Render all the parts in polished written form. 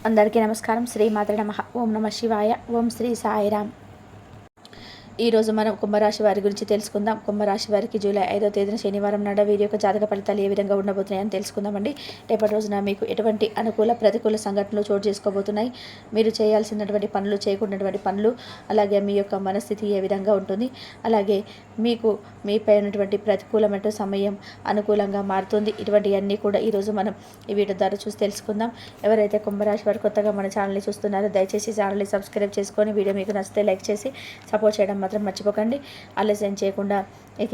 అందరికీ నమస్కారం. శ్రీ మాత్రే నమః. ఓం నమ శివాయ. ఓం శ్రీ సాయిరామ్. ఈరోజు మనం కుంభరాశి వారి గురించి తెలుసుకుందాం. కుంభరాశి వారికి జూలై 5వ తేదీన శనివారం నాడు వీరి యొక్క జాతక ఫలితాలు ఏ విధంగా ఉండబోతున్నాయని తెలుసుకుందామండి. రేపటి రోజున మీకు ఎటువంటి అనుకూల ప్రతికూల సంఘటనలు చోటు చేసుకోబోతున్నాయి, మీరు చేయాల్సినటువంటి పనులు, చేయకూడనటువంటి పనులు, అలాగే మీ యొక్క మనస్థితి ఏ విధంగా ఉంటుంది, అలాగే మీకు మీపై ఉన్నటువంటి ప్రతికూలమైన సమయం అనుకూలంగా మారుతుంది. ఇటువంటివన్నీ కూడా ఈరోజు మనం ఈ వీడియో ద్వారా చూసి తెలుసుకుందాం. ఎవరైతే కుంభరాశి వారు కొత్తగా మన ఛానల్ని చూస్తున్నారో దయచేసి ఛానల్ని సబ్స్క్రైబ్ చేసుకొని వీడియో మీకు నచ్చితే లైక్ చేసి సపోర్ట్ చేయడం మాత్రం మర్చిపోకండి. ఆలస్యం చేయకుండా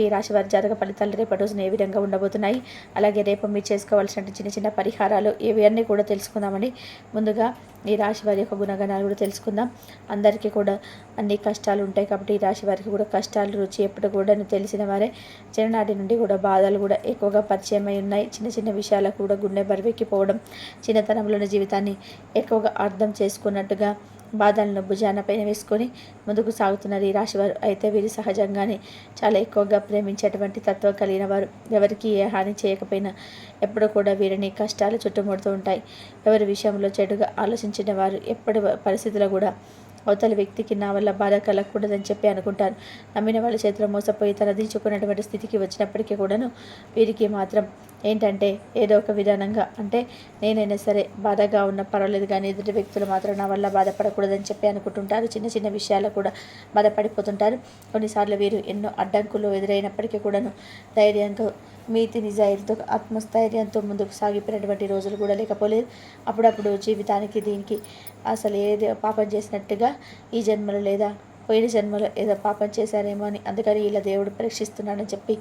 ఈ రాశి వారి జాతక ఫలితాలు రేపటి రోజున ఏ విధంగా ఉండబోతున్నాయి, అలాగే రేపు మీరు చేసుకోవాల్సిన చిన్న చిన్న పరిహారాలు ఇవన్నీ కూడా తెలుసుకుందామండి. ముందుగా ఈ రాశి వారి యొక్క గుణగణాలు కూడా తెలుసుకుందాం. అందరికీ కూడా అన్ని కష్టాలు ఉంటాయి కాబట్టి ఈ రాశి వారికి కూడా కష్టాలు రుచి ఎప్పుడు కూడా తెలిసిన వారే. చిన్ననాటి నుండి కూడా బాధలు కూడా ఎక్కువగా పరిచయం అయి ఉన్నాయి. చిన్న చిన్న విషయాలకు కూడా గుండె బరువెక్కిపోవడం, చిన్నతనంలోని జీవితాన్ని ఎక్కువగా అర్థం చేసుకున్నట్టుగా బాధలను భుజాన పైన వేసుకొని ముందుకు సాగుతున్నారు ఈ రాశివారు. అయితే వీరు సహజంగానే చాలా ఎక్కువగా ప్రేమించేటువంటి తత్వం కలిగిన వారు. ఎవరికి ఏ హాని చేయకపోయినా ఎప్పుడూ కూడా వీరిని కష్టాలు చుట్టుముడుతూ ఉంటాయి. ఎవరి విషయంలో చెడుగా ఆలోచించిన వారు ఎప్పటి పరిస్థితుల్లో కూడా అవతల వ్యక్తికి నా వల్ల బాధ కలగకూడదని చెప్పి అనుకుంటారు. నమ్మిన వాళ్ళ చేతిలో మోసపోయి తలదించుకున్నటువంటి స్థితికి వచ్చినప్పటికీ కూడాను వీరికి మాత్రం ఏంటంటే ఏదో ఒక విధానంగా, అంటే నేనైనా సరే బాధగా ఉన్న పర్వాలేదు కానీ ఎదుటి వ్యక్తులు మాత్రం నా వల్ల బాధపడకూడదని చెప్పి అనుకుంటుంటారు. చిన్న చిన్న విషయాలు కూడా బాధపడిపోతుంటారు. కొన్నిసార్లు వీరు ఎన్నో అడ్డంకులు ఎదురైనప్పటికీ కూడాను ధైర్యంగా, నీతి నిజాయితీతో, ఆత్మస్థైర్యంతో ముందుకు సాగిపోయినటువంటి రోజులు కూడా లేకపోలేదు. అప్పుడప్పుడు జీవితానికి దీనికి అసలు ఏదో పాపం చేసినట్టుగా ఈ జన్మలో లేదా పోయిన జన్మలో ఏదో పాపం చేశారేమో అని, అందుకని ఇలా దేవుడు పరీక్షిస్తున్నాడని చెప్పి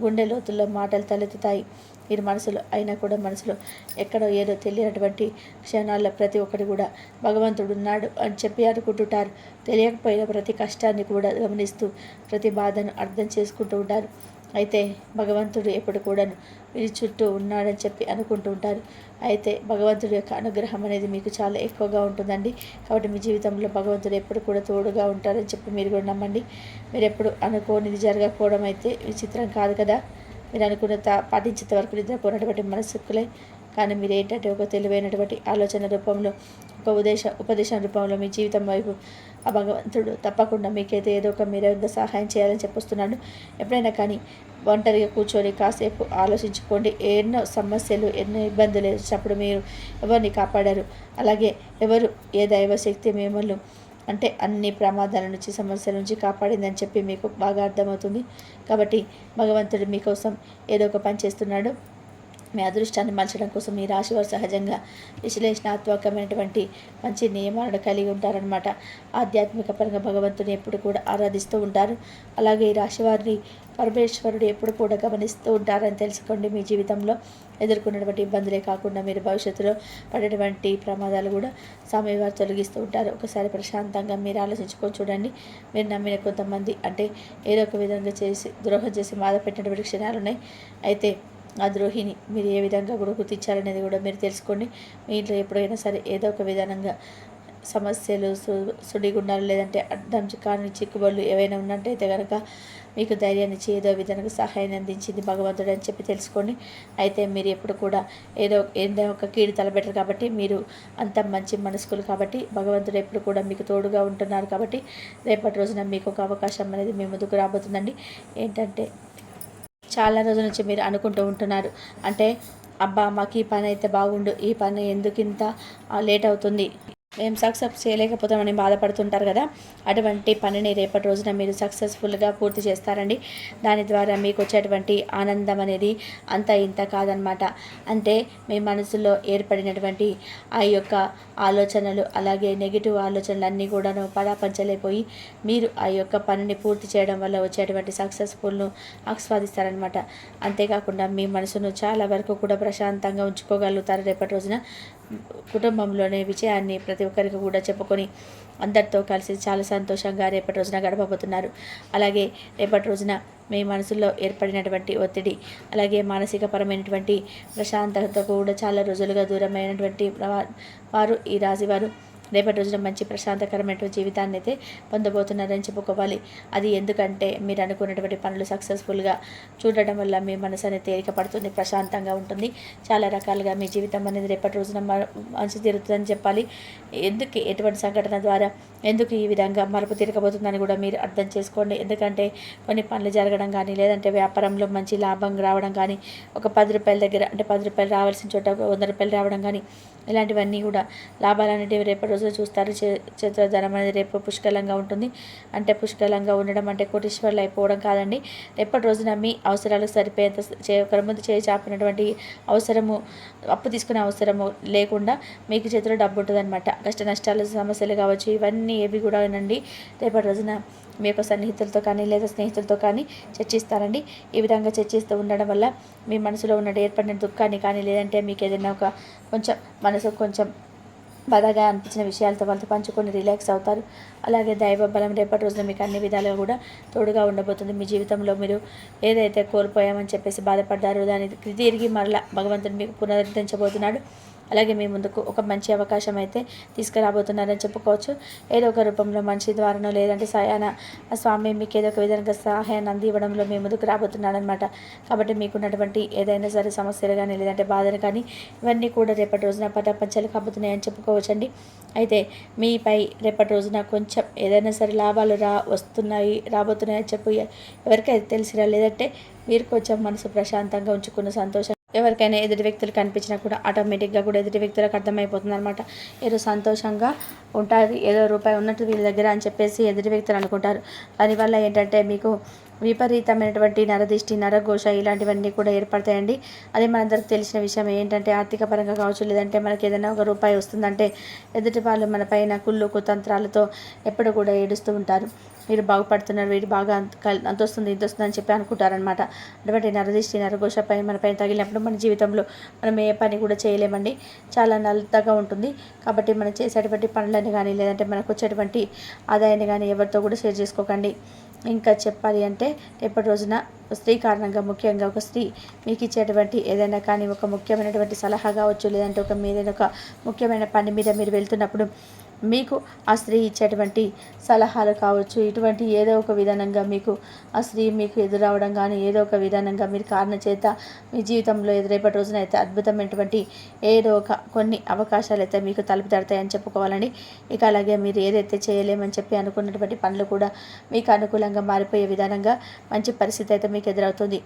గుండె లోతుల్లో మాటలు తలెత్తుతాయి వీరి మనసులో. అయినా కూడా మనసులో ఎక్కడో ఏదో తెలియనటువంటి క్షణాల్లో ప్రతి ఒక్కటి కూడా భగవంతుడు ఉన్నాడు అని చెప్పి అనుకుంటుంటారు. తెలియకపోయిన ప్రతి కష్టాన్ని కూడా గమనిస్తూ ప్రతి బాధను అర్థం చేసుకుంటూ ఉంటారు. అయితే భగవంతుడు ఎప్పుడు కూడా వీరి చుట్టూ ఉన్నాడని చెప్పి అనుకుంటూ ఉంటారు. అయితే భగవంతుడి యొక్క అనుగ్రహం అనేది మీకు చాలా ఎక్కువగా ఉంటుందండి. కాబట్టి మీ జీవితంలో భగవంతుడు ఎప్పుడు కూడా తోడుగా ఉంటారని చెప్పి మీరు కూడా నమ్మండి. మీరు ఎప్పుడు అనుకోనిది జరగకపోవడం అయితే విచిత్రం కాదు కదా. మీరు అనుకున్న పాటించేంత వరకు నిద్రపోయినటువంటి మనసుకులే. కానీ మీరు ఏంటంటే ఒక తెలివైనటువంటి ఆలోచన రూపంలో, ఒక ఉపదేశం రూపంలో మీ జీవితం వైపు ఆ భగవంతుడు తప్పకుండా మీకైతే ఏదో ఒక మీరంగా సహాయం చేయాలని చెప్పొస్తున్నాడు. ఎప్పుడైనా కానీ ఒంటరిగా కూర్చొని కాసేపు ఆలోచించుకోండి. ఎన్నో సమస్యలు, ఎన్నో ఇబ్బందులు వచ్చినప్పుడు మీరు ఎవరిని కాపాడారు, అలాగే ఎవరు ఏ దైవశక్తి మిమ్మల్ని అంటే అన్ని ప్రమాదాల నుంచి, సమస్యల నుంచి కాపాడిందని చెప్పి మీకు బాగా అర్థమవుతుంది. కాబట్టి భగవంతుడు మీకోసం ఏదో ఒక పని చేస్తున్నాడు. మీ అదృష్టాన్ని మలచడం కోసం ఈ రాశివారు సహజంగా విశ్లేషణాత్మకమైనటువంటి మంచి నియమాలను కలిగి ఉంటారనమాట. ఆధ్యాత్మిక పరంగా భగవంతుని ఎప్పుడు కూడా ఆరాధిస్తూ ఉంటారు. అలాగే ఈ రాశివారిని పరమేశ్వరుడు ఎప్పుడు కూడా గమనిస్తూ ఉంటారని తెలుసుకోండి. మీ జీవితంలో ఎదుర్కొన్నటువంటి ఇబ్బందులే కాకుండా మీరు భవిష్యత్తులో పడేటువంటి ప్రమాదాలు కూడా స్వామివారు తొలగిస్తూ ఉంటారు. ఒకసారి ప్రశాంతంగా మీరు ఆలోచించుకొని చూడండి. మీరు నమ్మిన కొంతమంది అంటే ఏదో ఒక విధంగా చేసి ద్రోహం చేసి బాధ పెట్టినటువంటి క్షణాలు ఉన్నాయి. అయితే ఆ ద్రోహిని మీరు ఏ విధంగా కూడా గుర్తించాలనేది కూడా మీరు తెలుసుకోండి. మీ ఇంట్లో ఎప్పుడైనా సరే ఏదో ఒక విధానంగా సమస్యలు, సుడిగుండాలు, లేదంటే అడ్డం కాని చిక్కుబళ్ళు ఏవైనా ఉన్నట్టయితే కనుక మీకు ధైర్యాన్ని ఇచ్చి ఏదో విధంగా సహాయాన్ని అందించింది భగవంతుడు అని చెప్పి తెలుసుకోండి. అయితే మీరు ఎప్పుడు కూడా ఏదో ఒక కీడు తలబెట్టరు కాబట్టి, మీరు అంత మంచి మనస్కులు కాబట్టి భగవంతుడు ఎప్పుడు కూడా మీకు తోడుగా ఉంటున్నారు. కాబట్టి రేపటి రోజున మీకు ఒక అవకాశం అనేది మీ ముందుకు రాబోతుందండి. ఏంటంటే చాలా రోజుల నుంచి మీరు అనుకుంటూ ఉంటున్నారు, అంటే అబ్బా మాకు ఈ పని అయితే బాగుండు, ఈ పని ఎందుకు ఇంత లేట్ అవుతుంది, మేము సక్సెస్ చేయలేకపోతామని బాధపడుతుంటారు కదా. అటువంటి పనిని రేపటి రోజున మీరు సక్సెస్ఫుల్గా పూర్తి చేస్తారండి. దాని ద్వారా మీకు వచ్చేటువంటి ఆనందం అనేది అంత ఇంత కాదనమాట. అంటే మీ మనసులో ఏర్పడినటువంటి ఆ యొక్క ఆలోచనలు, అలాగే నెగిటివ్ ఆలోచనలు అన్నీ కూడాను పడాపంచలేకపోయి మీరు ఆ యొక్క పనిని పూర్తి చేయడం వల్ల వచ్చేటువంటి సక్సెస్ఫుల్ను ఆస్వాదిస్తారనమాట. అంతేకాకుండా మీ మనసును చాలా వరకు కూడా ప్రశాంతంగా ఉంచుకోగలుగుతారు. రేపటి రోజున కుటుంబంలోనే విజయాన్ని ప్రతి ఒక్కరికి కూడా చెప్పుకొని అందరితో కలిసి చాలా సంతోషంగా రేపటి రోజున గడపబోతున్నారు. అలాగే రేపటి రోజున మీ మనసులో ఏర్పడినటువంటి ఒత్తిడి, అలాగే మానసికపరమైనటువంటి ప్రశాంతత కూడా చాలా రోజులుగా దూరమైనటువంటి వారు ఈ రాశివారు రేపటి రోజున మంచి ప్రశాంతకరమైనటువంటి జీవితాన్ని అయితే పొందబోతున్నారని చెప్పుకోవాలి. అది ఎందుకంటే మీరు అనుకున్నటువంటి పనులు సక్సెస్ఫుల్గా చూడడం వల్ల మీ మనసు అనేది తేలిక పడుతుంది, ప్రశాంతంగా ఉంటుంది. చాలా రకాలుగా మీ జీవితం అనేది రేపటి రోజున మంచి తీరుతుందని చెప్పాలి. ఎందుకు ఎటువంటి సంఘటన ద్వారా ఎందుకు ఈ విధంగా మలుపు తిరగబోతుందని కూడా మీరు అర్థం చేసుకోండి. ఎందుకంటే కొన్ని పనులు జరగడం కానీ, లేదంటే వ్యాపారంలో మంచి లాభం రావడం కానీ, ఒక 10 రూపాయల దగ్గర అంటే 10 రూపాయలు రావాల్సిన చోట 100 రూపాయలు రావడం కానీ, ఇలాంటివన్నీ కూడా లాభాలు అనేటివి రేపటి రోజున చూస్తారు. చేతుల అనేది రేపు పుష్కలంగా ఉంటుంది. అంటే పుష్కలంగా ఉండడం అంటే కోటీశ్వర్లు అయిపోవడం కాదండి. రేపటి రోజున మీ అవసరాలకు సరిపోయేంత ఒకరి ముందు చేయి చాపినటువంటి అవసరము, అప్పు తీసుకునే అవసరము లేకుండా మీకు చేతిలో డబ్బు ఉంటుంది అనమాట. కష్ట నష్టాలు, సమస్యలు కావచ్చు, ఇవన్నీ ఏవి కూడా నండి రేపటి రోజున మీ యొక్క సన్నిహితులతో కానీ లేదా స్నేహితులతో కానీ చర్చిస్తారండి. ఈ విధంగా చర్చిస్తూ ఉండడం వల్ల మీ మనసులో ఉన్న ఏర్పడిన దుఃఖాన్ని కానీ, లేదంటే మీకు ఏదైనా ఒక కొంచెం మనసు కొంచెం బాధగా అనిపించిన విషయాలతో వాళ్ళతో పంచుకొని రిలాక్స్ అవుతారు. అలాగే దైవ బలం రేపటి రోజున మీకు అన్ని విధాలుగా కూడా తోడుగా ఉండబోతుంది. మీ జీవితంలో మీరు ఏదైతే కోల్పోయామని చెప్పేసి బాధపడ్డారో దాన్ని తిరిగి మరలా భగవంతుడు మీకు పునరుద్ధరించబోతున్నాడు. అలాగే మీ ముందుకు ఒక మంచి అవకాశం అయితే తీసుకురాబోతున్నారని చెప్పుకోవచ్చు. ఏదో ఒక రూపంలో మనిషి ద్వారానో లేదంటే స్వామి మీకు ఏదో ఒక విధంగా సహాయాన్ని అందివ్వడంలో మీ ముందుకు రాబోతున్నాడనమాట. కాబట్టి మీకున్నటువంటి ఏదైనా సరే సమస్యలు కానీ, లేదంటే బాధలు కానీ, ఇవన్నీ కూడా రేపటి రోజున పటాపంచలు కాబోతున్నాయని చెప్పుకోవచ్చండి. అయితే మీపై రేపటి రోజున కొంచెం ఏదైనా సరే లాభాలు రాబోతున్నాయని చెప్పి ఎవరికైతే తెలిసిరా, లేదంటే మీరు కొంచెం మనసు ప్రశాంతంగా ఉంచుకున్న సంతోషం ఎవరికైనా ఎదుటి వ్యక్తులు కనిపించినా కూడా ఆటోమేటిక్గా కూడా ఎదుటి వ్యక్తులకు అర్థమైపోతుంది అనమాట. ఏదో సంతోషంగా ఉంటుంది, ఏదో రూపాయి ఉన్నట్టు వీళ్ళ దగ్గర అని చెప్పేసి ఎదుటి వ్యక్తులు అనుకుంటారు. దానివల్ల ఏంటంటే మీకు విపరీతమైనటువంటి నరదిష్టి, నరఘోష ఇలాంటివన్నీ కూడా ఏర్పడతాయండి. అది మనందరికి తెలిసిన విషయం. ఏంటంటే ఆర్థిక పరంగా కావచ్చు, లేదంటే మనకి ఏదైనా ఒక రూపాయి వస్తుందంటే ఎదుటి వాళ్ళు మన పైన కుళ్ళు కుతంత్రాలతో ఎప్పుడు కూడా ఏడుస్తూ ఉంటారు. మీరు బాగుపడుతున్నారు, వీడు బాగా అంత వస్తుంది ఇంత వస్తుంది అని చెప్పి అనుకుంటారనమాట. అటువంటి నరదిష్టి, నరఘోష పైన మన పైన తగిలినప్పుడు మన జీవితంలో మనం ఏ పని కూడా చేయలేమండి. చాలా నల్లగా ఉంటుంది. కాబట్టి మనం చేసేటువంటి పనులని కానీ, లేదంటే మనకు వచ్చేటువంటి ఆదాయాన్ని కానీ ఎవరితో కూడా షేర్ చేసుకోకండి. ఇంకా చెప్పాలి అంటే రేపటి రోజున స్త్రీ కారణంగా, ముఖ్యంగా ఒక స్త్రీ మీకు ఇచ్చేటువంటి ఏదైనా కానీ ఒక ముఖ్యమైనటువంటి సలహా కావచ్చు, లేదంటే ఏదైనా ఒక ముఖ్యమైన పని మీద మీరు వెళ్తున్నప్పుడు మీకు ఆ స్త్రీ ఇచ్చేటువంటి సలహాలు కావచ్చు, ఇటువంటి ఏదో ఒక విధానంగా మీకు ఆ స్త్రీ మీకు ఎదురవడం కానీ, ఏదో ఒక విధానంగా మీరు కారణం చేత మీ జీవితంలో రేపటి రోజున అయితే అద్భుతమైనటువంటి ఏదో ఒక కొన్ని అవకాశాలు అయితే మీకు తలుపు తడతాయని చెప్పుకోవాలండి. ఇక అలాగే మీరు ఏదైతే చేయలేమని చెప్పి అనుకున్నటువంటి పనులు కూడా మీకు అనుకూలంగా మారిపోయే విధానంగా మంచి పరిస్థితి అయితే మీకు ఎదురవుతుంది.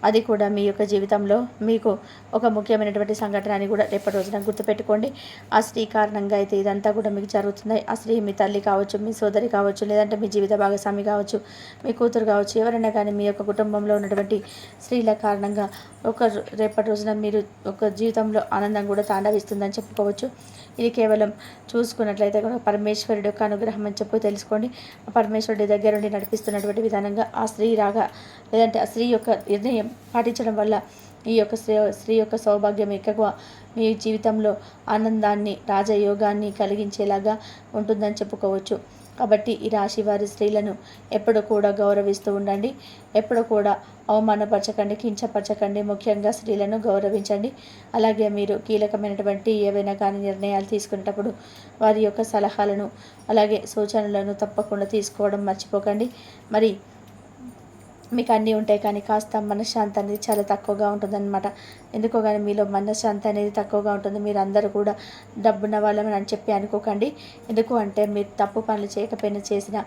అది కూడా మీ యొక్క జీవితంలో మీకు ఒక ముఖ్యమైనటువంటి సంఘటన అని కూడా రేపటి రోజున గుర్తుపెట్టుకోండి. ఆ స్త్రీ కారణంగా అయితే ఇదంతా కూడా మీకు జరుగుతుంది. ఆ స్త్రీ మీ తల్లి కావచ్చు, మీ సోదరి కావచ్చు, లేదంటే మీ జీవిత భాగస్వామి కావచ్చు, మీ కూతురు కావచ్చు, ఎవరైనా కానీ మీ యొక్క కుటుంబంలో ఉన్నటువంటి స్త్రీల కారణంగా రేపటి రోజున మీరు ఒక జీవితంలో ఆనందం కూడా తాండవిస్తుందని చెప్పుకోవచ్చు. ఇది కేవలం చూసుకున్నట్లయితే కూడా పరమేశ్వరుడు యొక్క అనుగ్రహం అని చెప్పి తెలుసుకోండి. ఆ పరమేశ్వరుడి దగ్గర నుండి నడిపిస్తున్నటువంటి విధానంగా ఆ స్త్రీ రాగా, లేదంటే ఆ స్త్రీ యొక్క నిర్ణయం పాటించడం వల్ల ఈ యొక్క స్త్రీ యొక్క సౌభాగ్యం ఎక్కువ మీ జీవితంలో ఆనందాన్ని, రాజయోగాన్ని కలిగించేలాగా ఉంటుందని చెప్పుకోవచ్చు. కాబట్టి ఈ రాశి వారి స్త్రీలను ఎప్పుడు కూడా గౌరవిస్తూ ఉండండి. ఎప్పుడు కూడా అవమానపరచకండి, కించపరచకండి. ముఖ్యంగా స్త్రీలను గౌరవించండి. అలాగే మీరు కీలకమైనటువంటి ఏవైనా కానీ నిర్ణయాలు తీసుకునేటప్పుడు వారి యొక్క సలహాలను అలాగే సూచనలను తప్పకుండా తీసుకోవడం మర్చిపోకండి. మరి మీకు అన్నీ ఉంటాయి కానీ కాస్త మనశ్శాంతి అనేది చాలా తక్కువగా ఉంటుందన్నమాట. ఎందుకో కానీ మీలో మనశ్శాంతి అనేది తక్కువగా ఉంటుంది. మీరు అందరూ కూడా డబ్బున్న వాళ్ళని అని చెప్పి అనుకోకండి. ఎందుకు అంటే మీరు తప్పు పనులు చేయకపోయినా చేసినా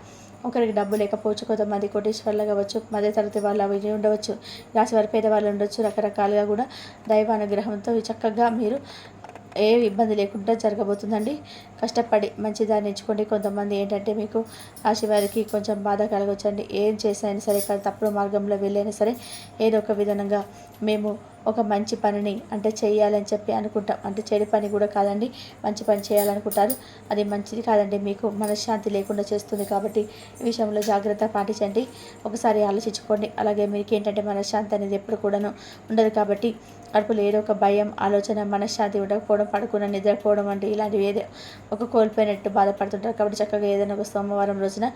ఒకరికి డబ్బు లేకపోవచ్చు, కొంతమంది కోటీశ్వర్లు కావచ్చు, మధ్యతరగతి వాళ్ళు అవి ఉండవచ్చు, రాసి వారి పేదవాళ్ళు ఉండొచ్చు. రకరకాలుగా కూడా దైవానుగ్రహంతో చక్కగా మీరు ఏ ఇబ్బంది లేకుండా జరగబోతుందండి. కష్టపడి మంచిదాన్ని ఎంచుకోండి. కొంతమంది ఏంటంటే మీకు రాశి వారికి కొంచెం బాధ కలగొచ్చండి. ఏం చేసైనా సరే, తప్పుడు మార్గంలో వెళ్ళైనా సరే ఏదో ఒక విధంగా మేము ఒక మంచి పనిని అంటే చేయాలని చెప్పి అనుకుంటాం. అంటే చెడు పని కూడా కాదండి, మంచి పని చేయాలనుకుంటారు. అది మంచిది కాదండి, మీకు మనశ్శాంతి లేకుండా చేస్తుంది. కాబట్టి ఈ విషయంలో జాగ్రత్త పాటించండి. ఒకసారి ఆలోచించుకోండి. అలాగే మీకు ఏంటంటే మనశ్శాంతి అనేది ఎప్పుడు కూడాను ఉండదు. కాబట్టి కడుపులో ఏదో ఒక భయం, ఆలోచన, మనశ్శాంతి ఉండకపోవడం, పడుకున్న నిద్రపోవడం వంటి ఇలాంటివి ఏదో ఒక కోల్పోయినట్టు బాధపడుతుంటారు. కాబట్టి చక్కగా ఏదైనా ఒక సోమవారం రోజున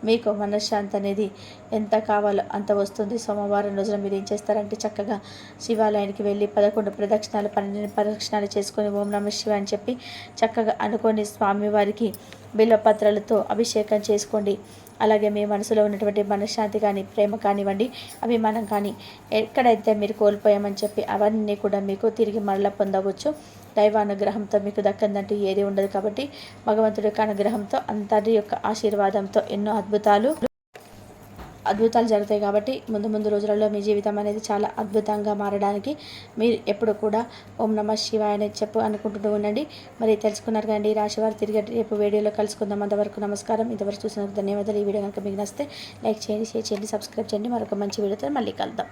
మీకు మనశ్శాంతి అనేది ఎంత కావాలో అంత వస్తుంది. సోమవారం రోజున మీరు ఏం చేస్తారంటే చక్కగా శివాలయానికి వెళ్ళి 11 ప్రదక్షిణాలు 12 ప్రదక్షిణాలు చేసుకొని ఓం నమః శివాయ అని చెప్పి చక్కగా అనుకొని స్వామివారికి బిల్వపత్రాలతో అభిషేకం చేసుకోండి. అలాగే మీ మనసులో ఉన్నటువంటి మనశ్శాంతి కానీ, ప్రేమ కానివ్వండి, అభిమానం కానీ ఎక్కడైతే మీరు కోల్పోయామని చెప్పి అవన్నీ కూడా మీకు తిరిగి మరలా పొందవచ్చు. దైవానుగ్రహంతో మీకు దక్కందంటూ ఏది ఉండదు. కాబట్టి భగవంతుడి యొక్క అనుగ్రహంతో, అంతటి యొక్క ఆశీర్వాదంతో ఎన్నో అద్భుతాలు జరుగుతాయి. కాబట్టి ముందు రోజులలో మీ జీవితం అనేది చాలా అద్భుతంగా మారడానికి మీరు ఎప్పుడు కూడా ఓం నమః శివాయ అని అనుకుంటూ ఉండండి. మరి తెలుసుకున్నారు కదండి ఈ రాశి వారు. తిరిగి రేపు వీడియోలో కలుసుకుందాం. అంతవరకు నమస్కారం. ఇంతవరకు చూసినందుకు ధన్యవాదాలు. ఈ వీడియో కనుక మీకు నచ్చితే లైక్ చేయండి, షేర్ చేయండి, సబ్స్క్రైబ్ చేయండి. మరొక మంచి వీడియోతో మళ్ళీ కలుద్దాం.